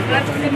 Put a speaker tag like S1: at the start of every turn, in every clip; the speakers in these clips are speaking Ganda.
S1: President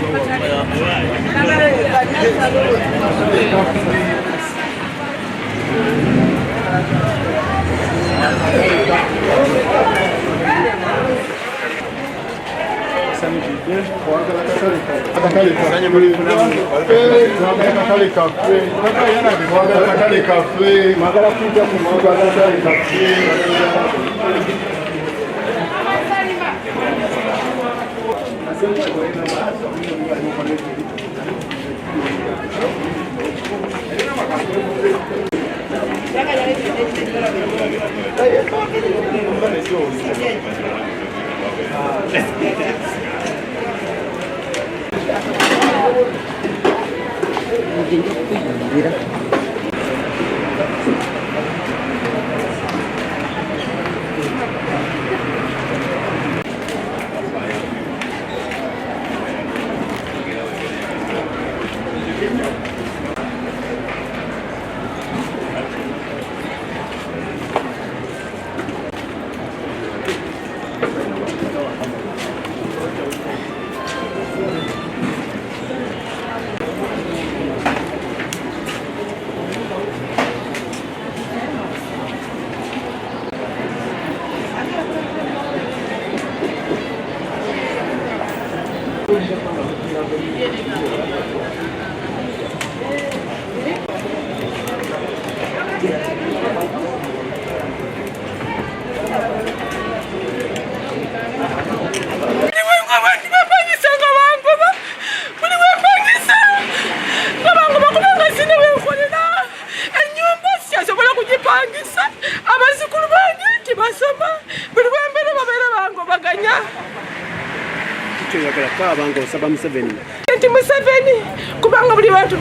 S1: Museveni kubanga buli bantu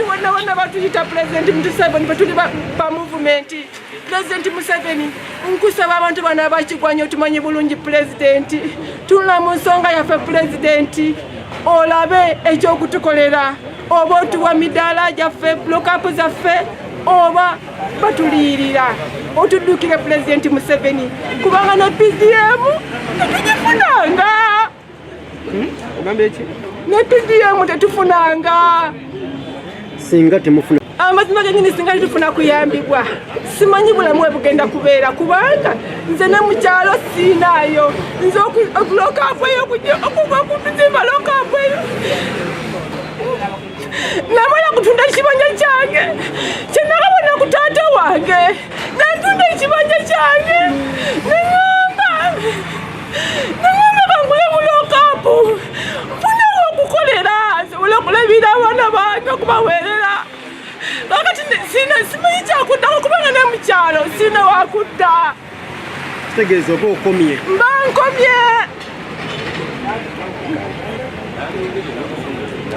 S1: wonna batuyita President Museveni batuli ba movement. President Museveni nkusaba abantu bana abakigwanya otumanyi bulungi President tula mu nsonga yaffe President olabe ekyokutukolera oba otuwa midaala gyaffe block-up zaffe oba batuliyirira otuddukire President Museveni kubanga ne PDM tetugifunanga. Ne PDM tetufunanga
S2: singa temufuna
S1: amazima genyini singa tetufuna kuyambibwa simanyi bulamu bwe bugenda kubeera kubanga nze ne mukyalo siinayo nze okulokapu eyo okutuzimba lokapu eyo namala kutunda ekibanja kyange kyenakabona ku taata wange natunda ekibanja kyange neŋŋamba kangule mu lokapu mfunawo okukolera nsobola okulabira abaana bange okubaweerera kakati simanyi kyakuddako kubanga ne mukyalo sirina wakudda
S2: kitegeeza oba okomye
S1: mba nkomye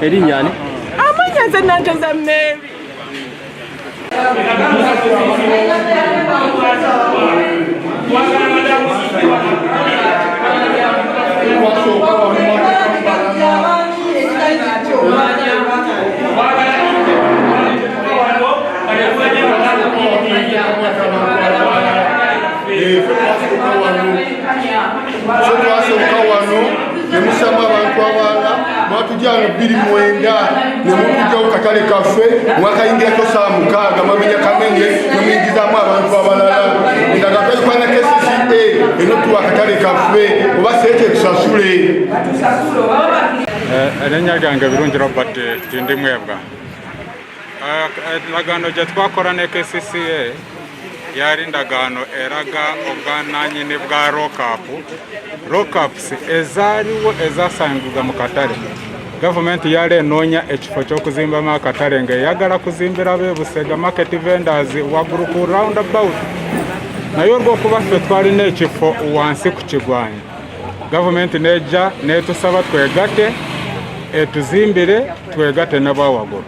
S2: erinnya ani
S1: amanya nze nanteza Mary
S3: nemusamba abantu abalala mwatujjana 29 nemutujjawo katale kaffe mwakayingirako saa 6 mwamenya kamenge nemuyingizaamu abantu abalala ndagakakwana KCCA eno tuwa katale kaffe oba seete tusasule.
S4: Erinnya lyange Birungi Robert Tindi Mwebwa. Endagaano gye twakola ne KCCA yali endagaano eraga obwannannyini bwa lockups ezaaliwo ezasangibwa mu katale. Gavumenti yali enoonya ekifo ky'okuzimbamu akatale ng'eyagala kuzimbira b'e Busega market vendors waggulu ku roundabout. Naye olw'okuba ffe twalina ekifo wansi ku Kigwanya, gavumenti n'ejja n'etusaba twegatte etuzimbire twegatte ne bwawaggulu.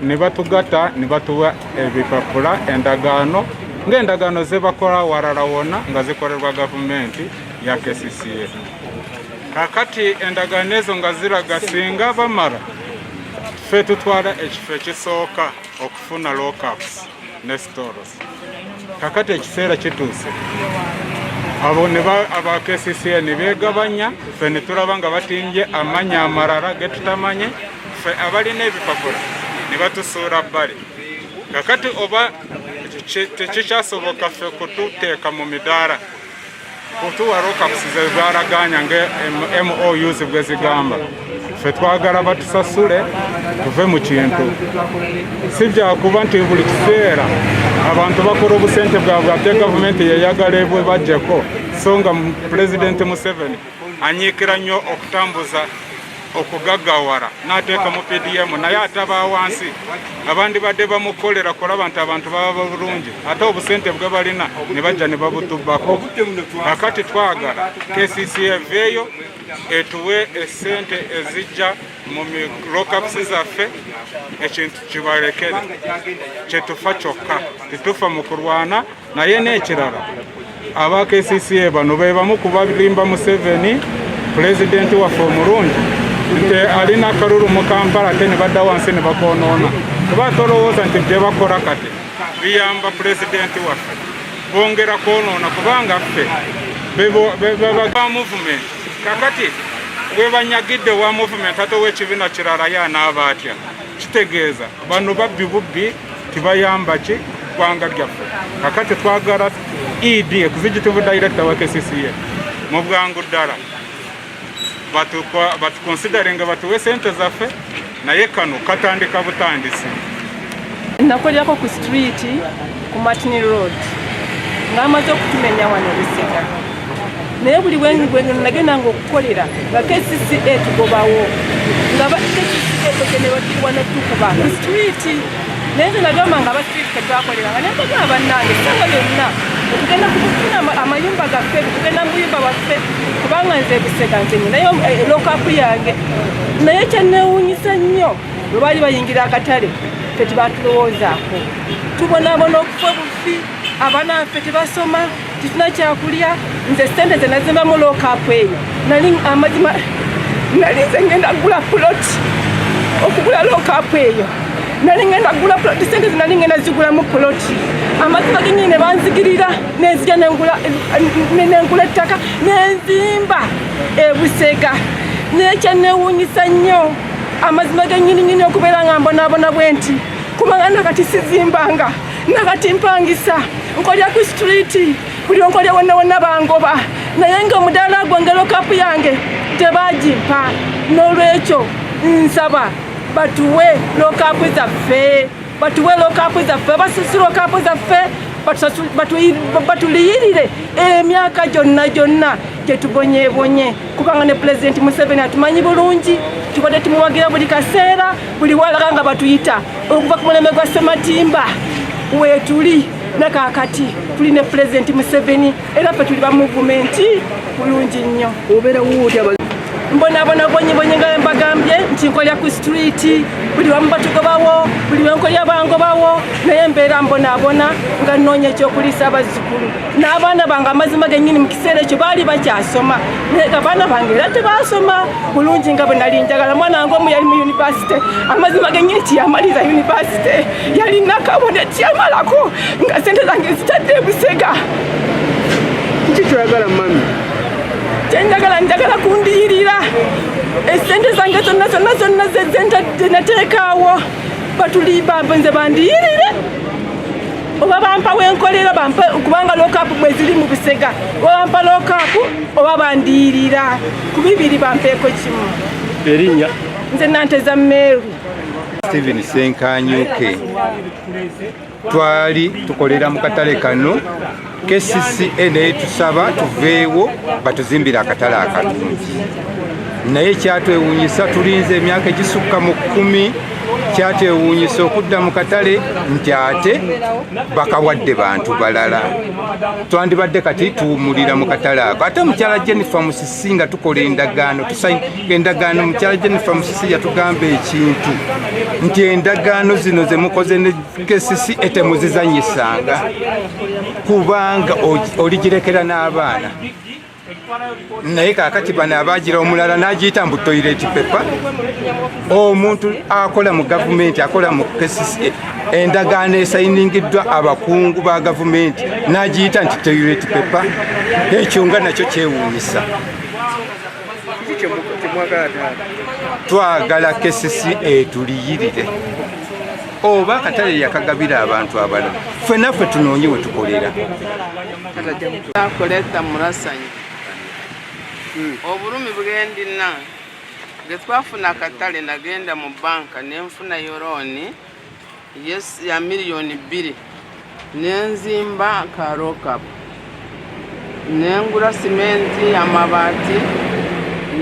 S4: Ne batugatta ne batuwa ebipapula endagaano ng'endagaano ze bakola walala wonna nga zikolebwa gavumenti ya KCCA. Kakati endagaano ezo nga ziraga singa bamala ffe tutwala ekifo ekisooka okufuna lockups ne stores. Kakati ekiseera kituuse abo aba KCCA ne begabanya ffe ne tulaba nga batimbye amanya amalala ge tutamanye ffe abalina ebipapula ne batusuula bbali kakati oba tekikyasoboka ffe kututeeka mu midaala kutuwa rokapusi ze baraganya MOUs bwe zigamba ffe twagala batusasule tuve mu kintu si byakuba nti buli kiseera abantu bakola obusente bwabwe ate gavumenti yeyagala ebwe bajjeko so nga Pulezidenti Museveni anyiikira nnyo okutambuza okugaggawala n'ateeka mu PDM naye ataba wansi abandi badde bamukolera kulaba nti abantu baba bulungi ate obusente bwe balina ne bajja ne babutubbako kakati twagala KCCA eveeyo etuwe esente ezijja mu lockups zaffe ekintu kibalekere kyetufa kyokka tetufa mu kulwana naye n'ekirala aba KCCA bano be bamu kubalimba Museveni pulezidenti waffe omulungi nti alina akalulu mu Kampala ate ne badda wansi ne bakoonoona kuba tolowooza nti bye bakola kati biyamba pulezidenti waffe bongera kwonoona kubanga ffe beba movement kakati we banyagidde wa movement ate ow'ekibiina kirala ye anaaba atya kitegeeza bano babbi bubbi tibayamba ki ggwanga lyaffe kakati twagala ED executive director wa KCCA mu bwangu ddala batukonsideringa batuwe sente zaffe naye kano katandika butandisi
S1: nakolyako ku street ku Martin Road ng'amaze okutumenya wano Lusega naye buli bwengi nagendanga okukolera nga KCCA tugobawo nga KCCA tokenewatirwa netukuba ku street naye nze nagamba nga aba street ketwakoleranga naye mbagamba bannange esanga lyonna tugenda kufuna amayumba gaffe tugenda mu buyumba bwaffe kubanga nze Busega nze naye lockup yange naye kyanneewuunyisa nnyo bwe baali bayingira akatale ffe tebatulowoozaako tubonaabona okufa bufi abaana ffe tebasoma tituna kyakulya nze sente ze nazimba mu lockup eyo nali amazima nali nze ngenda kugula ploti okugula lockup eyo nali ngenda kugula ploti sente ze nali ngenda zigula mu ploti amazima genyini ne banzigirira nenzija nengula ettaka nenzimba Busega naye kyanneewuunyisa nnyo amazima genyini okubeera nga mbonaabona bwe nti kubanga nakati sizimbanga nakati mpangisa nkolya ku street buli onkolya wonna bangoba naye nga omudaala gwange lockup yange tebagimpa n'olwekyo nsaba batuwe lockup zaffe basusu lockup zaffe batuliyirire emyaka gyonna gyetubonyebonye kubanga ne Pulezidenti Museveni atumanyi bulungi tubadde tumuwagira buli kaseera buli walaga nga batuyita okuva ku mulembe gwa Ssematimba weetuli nakakati tuli ne Pulezidenti Museveni era ffe tuli ba muvumenti bulungi nnyo mbonaabona bonyebonye nga mbagambye nti nkolya ku street buli wamu batugobawo buli wenkolya bangobawo naye mbeera mbonaabona nga nnoonya ekyokulisa abazzukulu n'abaana bange amazima gennyini mu kiseera ekyo baali bakyasoma naye abaana bange era tebasoma bulungi nga bwe nali njagala mwana wange omu yali mu yunivasite amazima gennyini tiyamaliza yunivasite yalina kabone tiyamalako nga sente zange zitadde Busega
S2: kiki kyoyagala mami
S1: njagala kundiyirira esente zange zonna zenateekaawo batulimba nze bandiyirire oba bampa wenkolera bampe kubanga lockup bwe ziri mu Busega oba bampa lockup oba bandiyirira ku bibiri bampeeko kimu
S2: erinnya
S1: nze Nanteza Meru
S5: Stephen Senkanyuke twali tukolera mu katale kano KCCA naye tusaba tuveewo batuzimbira akatale akalungi naye kyatwewuunyisa tulinze emyaka egisukka mu 10 kyatwewuunyisa okudda mu katale nti ate bakawadde bantu balala twandibadde kati tuwumulira mu katale ako ate mukyala Jennifer Musisi nga tukola endagaano endagaano mukyala Jennifer Musisi yatugamba ekintu nti endagaano zino ze mukoze ne KCCA temuzizanyisanga kubanga oligirekera n'abaana naye kakati bano abagira omulala n'agiyita mbu toilet paper. Omuntu akola mu gavumenti akola mu KCCA endagaano esayiningiddwa abakungu ba gavumenti n'agiyita nti toilet paper. Ekyo nga nakyo kyewuunyisa. Twagala KCCA tuliyirire oba akatale yakagabira abantu abalala ffenaffe tunoonye we tukolera.
S6: Koleta murasanyi obulumi bwendina ge twafuna akatale nagenda mu banka nenfuna yoroni ya miliyoni 2 nenzimba ka rokapu nengura simenti amabaati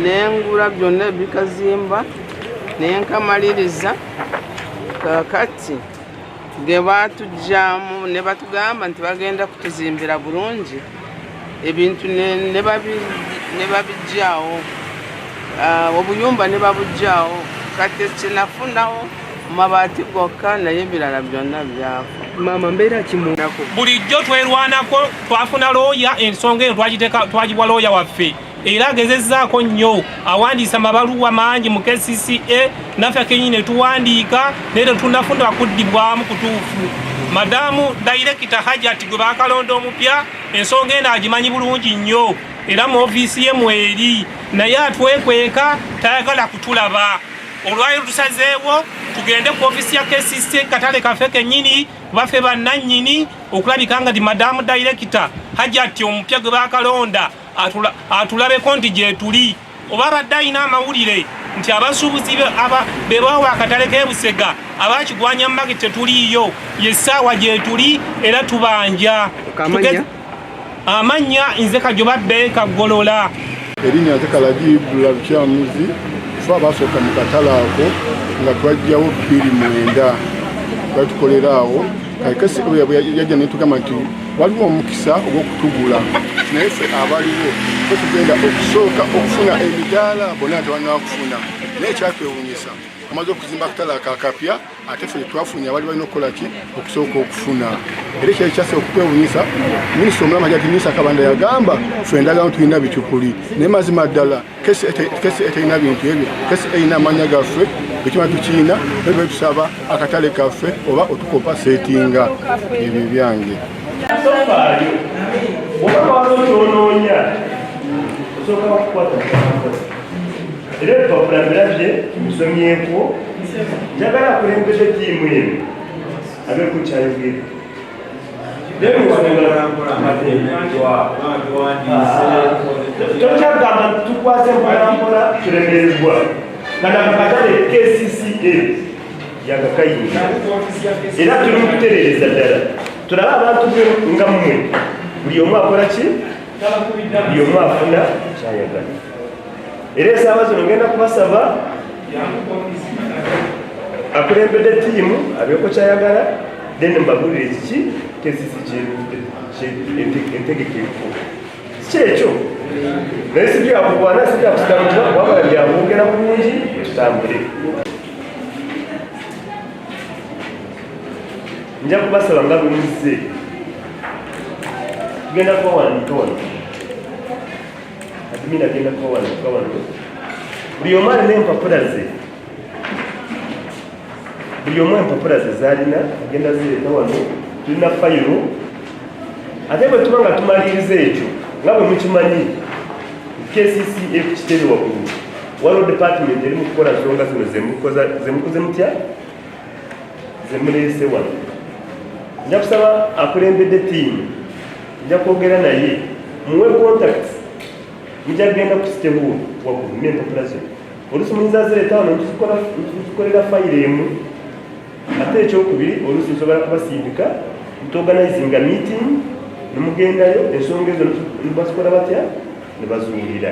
S6: nengura byonna bikazimba nenkamaliriza. Kakati ge batujjamu ne batugamba nti bagenda kutuzimbira bulungi ebintu ne babijjaawo obuyumba ne babujjaawo. Kati kinafunawo mabaati gokka naye ebirala byonna byafa.
S2: Mama mbeera kimunako
S7: bulijjo twerwanako twafuna looya ensonga eyo twagibwa looya waffe era agezezzaako nnyo awandiisa amabaluwa mangi mu KCCA naffe kenyini ne tuwandiika naye tetunafuna kuddibwamu kutuufu. Madamu Director Hajati gwe bakalonda omupya ensonga eno agimanyi bulungi nnyo era mu ofiisi ye mweri naye atwekweka tayagala kutulaba. Olwaliro tusazeewo tugende ku ofiisi ya KCCA katale kaffe kennyini baffe bannannyini okulabika nga ndi Madamu Director Hajati omupya gwe bakalonda atulabeko nti gye tuli. Oba abadde alina amawulire nti abasuubuzi be bawa akatale k'Ebusega abakigwanya mu maketi tetuliiyo yessaawa gye tuli era tubanja. Amanya nze Kajoba Beka Golola.
S3: Erinnya nze Kalagibula Lukyamuzi. Ffe abasooka mu katale ako nga twajjawo 2009 twatukolera awo. Kakasi yajja netugamba nti waliwo omukisa ogw'okutugula naye ffe abaliwo tugenda okusooka okufuna emidaala bonna tebanakufuna naye kyatwewuunyisa amaze okuzimba akatale akakapya ate ffe twafunye abali balina okukola ki okusooka okufuna era ekyali kyase okutwewuunyisa. Minisita omulamu Hajati Musa Kabanda yagamba ffe endagaano tulina bikyukuli naye mazima ddala kesi eterina bintu ebyo kesi erina amanya gaffe ekima tukiina naye tusaba akatale kaffe oba otukopa setinga ebyo byange.
S8: Era ebipapula birabye bisomyeko njagala akulembedde ttiimu eno abeeko kyayogera tokyagamba tukwase mpolampola tulemerezebwa kana kakatale KCCA yagakayinga era tuli mukutereereza ddala tulabe abantu nga mmwe buli omu akola ki buli omu afuna kyayagala. Era esaawa zino ngenda kubasaba akulembedde ttiimu abeeko kyayagala then mbagulire kiki KCCA entegekeefu kyekyo naye si byakugwana si byakusigamuba wabala byabwogera bulungi tutambule. Nja kubasaba nga bwe muzze tugenda kubawandiika wano admin agenda kubawandiika wano buli omu alina empapula ze buli omu empapula ze zalina agenda zireeta wano tulina fayiro ate bwe tuba nga tumaliriza ekyo nga bwe mukimanyi KCCA kiteri waggulu waliwo department eri mu kukola nsonga zino zemukoze mutya zemuleese wano. Nja kusaba akulembedde ttiimu nja kwogera naye muwe contact mujja genda ku sitehulu waggulu n'empapula zino oluusi muyinza zireeta wano tuzikolera fayiro emu ate ekyokubiri oluusi nsobola kubasindika mutorganizinga meeting nemugendayo ensonga ezo nibazikola batya ne bazuulira.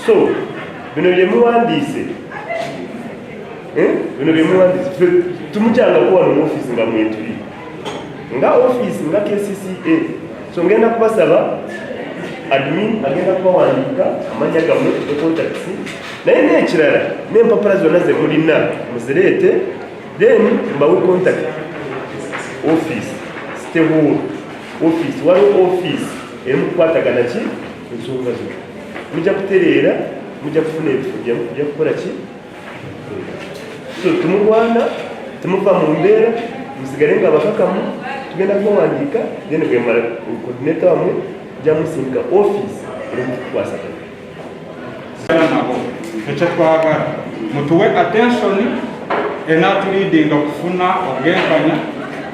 S8: So bino bye muwandiise tumukyanga kuwano mu ofiisi nga mwetuli nga ofiisi nga KCCA. So ngenda kubasaba admin agenda kubawandiika amanya gammwe econtacts naye n'ekirala n'empapula zonna ze mulina muzireete then mbawe contact office stehall office waliwo office eri mu kukwatagana ki ensonga zino. mujja kutereera mujja kufuna ebifo bya kukola ki so tumugwana tumuva mu mbeera musigale nga bakakamu tugenda kubawandiika then bwemala coordinator wamwe jamusinga office emukukwasaganya
S4: nabo ekyo twagala mutuwe attention enatulidinga kufuna ogenkanya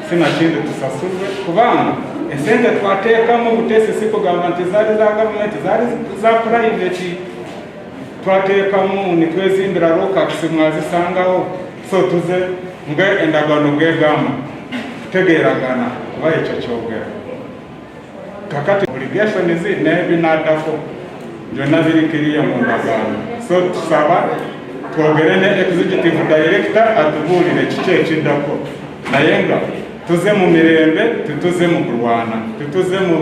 S4: sina kindi tusasulwe kubanga esente twateekamu butesisi kugamba nti zaali za gavumenti zaali za private twateekamu nitwezimbira rokaksi mwazisangawo so tuze nge endagano gegamba tutegeeragana kuba ekyo kyogera kakati obligation zi n'ebinaddako byonna biri kiriya mu ndagaano so tusaba twogere ne executive director atubuulire kiki ekiddako naye nga tuze mu mirembe tutuze mu kulwana tutuze mu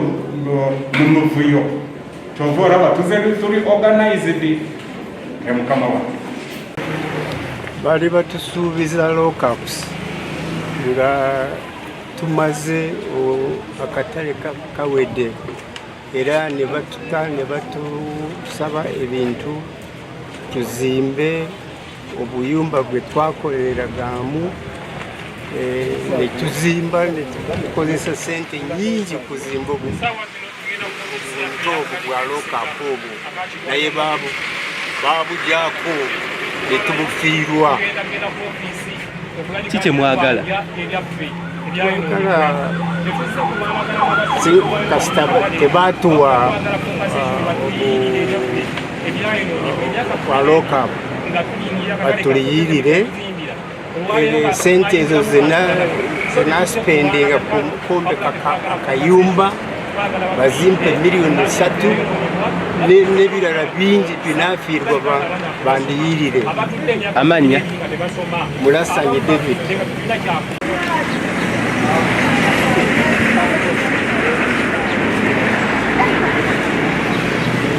S4: muvuyo kyova olaba tuze tuli organized emukama wa
S2: bali batusuubiza lockups nga tumaze akatale kawedde era ne batusaba ebintu tuzimbe obuyumba bwe twakoleragamu ne tuzimba ne tukozesa sente nyingi kuzimba obuntu obwo bwa lockup obwo naye babugyako ne tubufiirwa
S9: kiki mwagala
S2: kasita tebatuwa kwa lockup batuliyirire sente ezo zenasipendinga kwombeka akayumba bazimpe $3 million n'ebirala bingi binafiirwa bandiyirire
S9: amanya
S2: Mulasanyi David